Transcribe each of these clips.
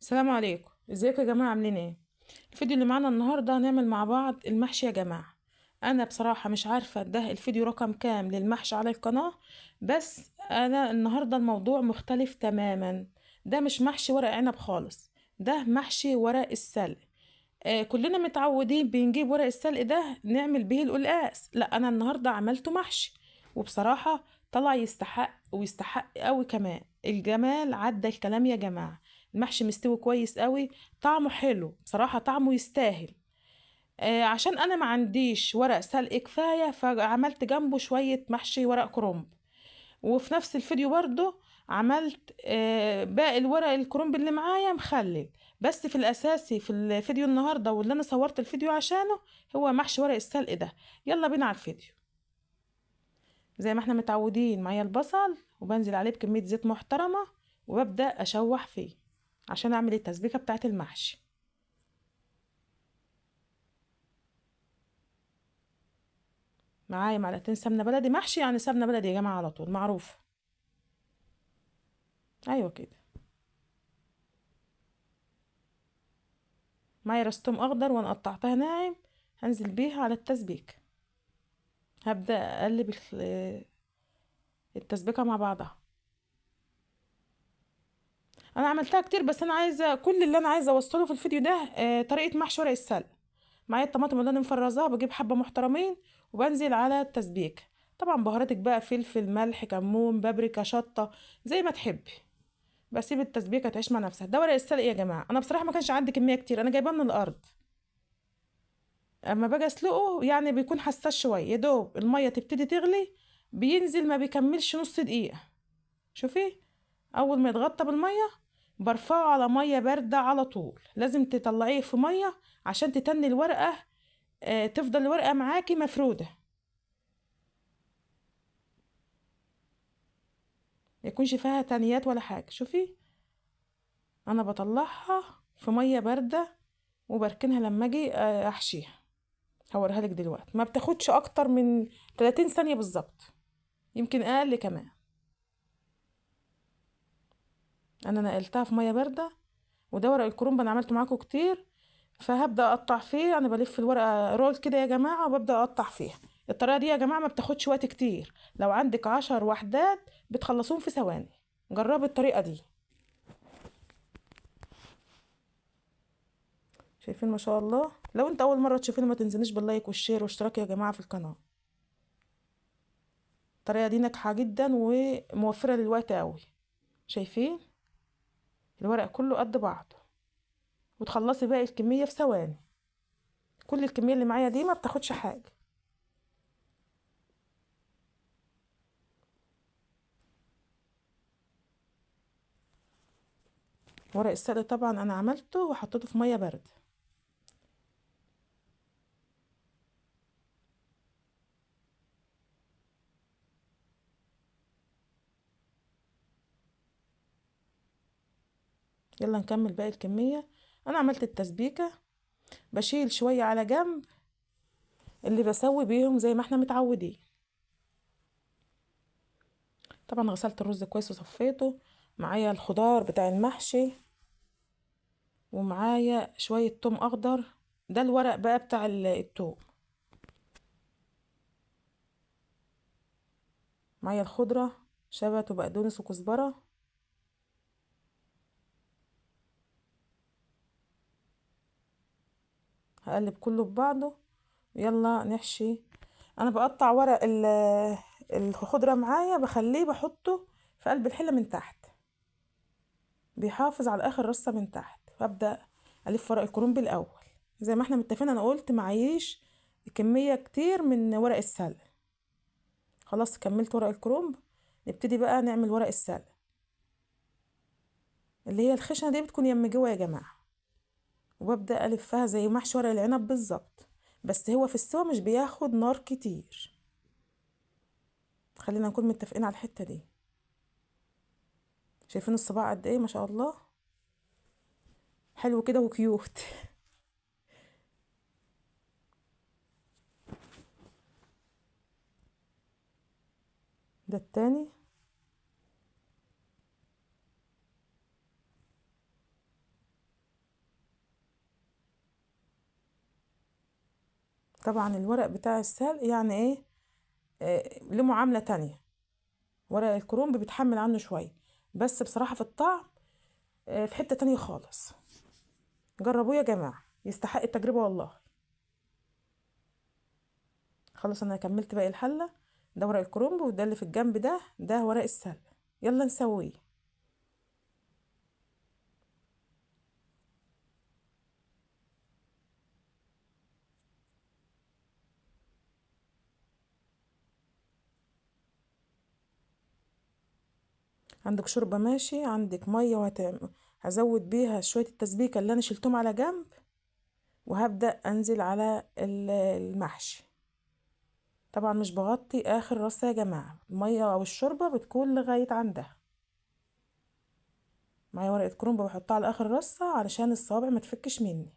السلام عليكم، ازيكم يا جماعه؟ عاملين ايه؟ الفيديو اللي معانا النهارده هنعمل مع بعض المحشي يا جماعه. انا بصراحه مش عارفه ده الفيديو رقم كام للمحشي على القناه، بس انا النهارده الموضوع مختلف تماما. ده مش محشي ورق عنب خالص، ده محشي ورق السلق. كلنا متعودين بنجيب ورق السلق ده نعمل به القلقاس، لا انا النهارده عملته محشي، وبصراحه طلع يستحق ويستحق قوي كمان. الجمال عدى الكلام يا جماعه. المحشي مستوي كويس قوي، طعمه حلو بصراحه، طعمه يستاهل. عشان انا ما عنديش ورق سلق كفايه فعملت جنبه شويه محشي ورق كرنب. وفي نفس الفيديو برضو عملت باقي الورق الكرنب اللي معايا مخلل. بس في الاساسي في الفيديو النهارده واللي انا صورت الفيديو عشانه هو محشي ورق السلق ده. يلا بينا على الفيديو. زي ما احنا متعودين، معايا البصل وبنزل عليه بكمية زيت محترمة، وببدأ اشوح فيه عشان اعمل التسبيكة بتاعة المحشي. معايا معلقتين سمنة بلدي، محشي يعني سمنة بلدي يا جماعة على طول معروف. ايوه كده. معايا راس توم اخضر وانا قطعتها ناعم، هنزل بيها على التسبيكة. هبدأ اقلب التسبيكة مع بعضها. انا عملتها كتير، بس انا عايزة كل اللي انا عايزة اوصله في الفيديو ده طريقة محشي ورق السلق. معايا الطماطم اللي انا مفرزاها، بجيب حبة محترمين وبنزل على التسبيك. طبعا بهاراتك بقى فلفل ملح كمون بابريكا شطة زي ما تحبي. بسيب التسبيكة تعيش مع نفسها. ده ورق السلق يا جماعة، انا بصراحة ما كانش عندي كمية كتير، انا جايباه من الارض. اما باجي اسلقه يعني بيكون حساس شوية، يا دوب المية تبتدي تغلي بينزل ما بيكملش نص دقيقة. شوفي، اول ما يتغطى بالمية برفعه على مية باردة على طول. لازم تطلعيه في مية عشان تتني الورقة، تفضل الورقة معاكي مفرودة، ما يكونش فيها تنيات ولا حاجة. شوفي، انا بطلعها في مية باردة وبركنها لما اجي احشيها. هوريها لك دلوقتي، ما بتاخدش اكتر من 30 ثانية بالظبط، يمكن اقل كمان. انا نقلتها في مية باردة. وده ورق الكرنب انا عملته معاكم كتير، فهبدأ اقطع فيه. انا بلف الورقة رول كده يا جماعة وببدأ اقطع فيها. الطريقة دي يا جماعة ما بتاخدش وقت كتير، لو عندك 10 وحدات بتخلصوهم في ثواني. جربي الطريقة دي. شايفين ما شاء الله؟ لو انت اول مره تشوفيني ما تنسونيش باللايك والشير واشتراك يا جماعه في القناه. الطريقه دي ناجحه جدا وموفره للوقت قوي. شايفين الورق كله قد بعضه، وتخلصي باقي الكميه في ثواني. كل الكميه اللي معايا دي ما بتاخدش حاجه. ورق السلق طبعا انا عملته وحطيته في ميه بارده. يلا نكمل باقي الكميه. انا عملت التسبيكه، بشيل شويه على جنب اللي بسوي بيهم زي ما احنا متعودين. طبعا غسلت الرز كويس وصفيته. معايا الخضار بتاع المحشي، ومعايا شوية توم أخضر. ده الورق بقى بتاع التوم. معايا الخضرة، شبت وبقدونس وكزبرة. هقلب كله ببعضه. يلا نحشي. أنا بقطع ورق الخضرة معايا، بخليه بحطه في قلب الحلة من تحت، بيحافظ على آخر رصة من تحت. وأبدأ ألف ورق الكرنب الأول. زي ما احنا متفقين، أنا قلت معيش كمية كتير من ورق السلق. خلاص كملت ورق الكرنب. نبتدي بقى نعمل ورق السلق. اللي هي الخشنة دي بتكون يم جوا يا جماعة، وببدأ ألفها زي محشي ورق العنب بالظبط. بس هو في السوا مش بياخد نار كتير، خلينا نكون متفقين على الحتة دي. شايفين الصباع قد ايه؟ ما شاء الله، حلو كده وكيوت. ده التاني. طبعا الورق بتاع السلق يعني ايه، له معاملة تانية. ورق الكرنب بيتحمل عنه شوية، بس بصراحة في الطعم في حتة تانية خالص. جربوه يا جماعة، يستحق التجربة والله. خلاص انا كملت باقي الحلة. ده ورق الكرنب، وده اللي في الجنب ده ورق السلق. يلا نسويه. عندك شوربة ماشي، عندك مية هزود بيها شوية التسبيكة اللي انا شلتهم على جنب، وهبدأ انزل على المحشي. طبعا مش بغطي اخر رصة يا جماعة، المية او الشوربة بتكون لغاية عندها. معايا ورقة كرنب بحطها على اخر رصة علشان الصوابع ما تفكش مني.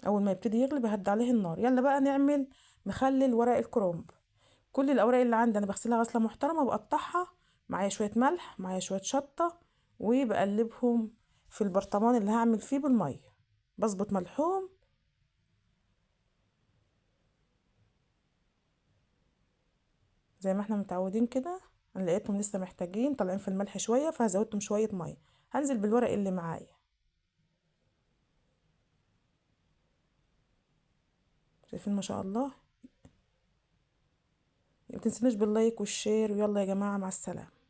اول ما يبتدي يغلي بهدي عليه النار. يلا بقى نعمل مخلل ورق الكرنب. كل الاوراق اللي عندي انا بغسلها غسلة محترمة، بقطعها. معايا شوية ملح، معايا شوية شطة، وبقلبهم في البرطمان اللي هعمل فيه بالمية. بظبط ملحهم. زي ما احنا متعودين كده. انا لقيتهم لسه محتاجين طالعين في الملح شوية، فهزودتهم شوية مية. هنزل بالورق اللي معايا. شايفين ما شاء الله. متنسونوش باللايك والشير، ويلا يا جماعة مع السلامة.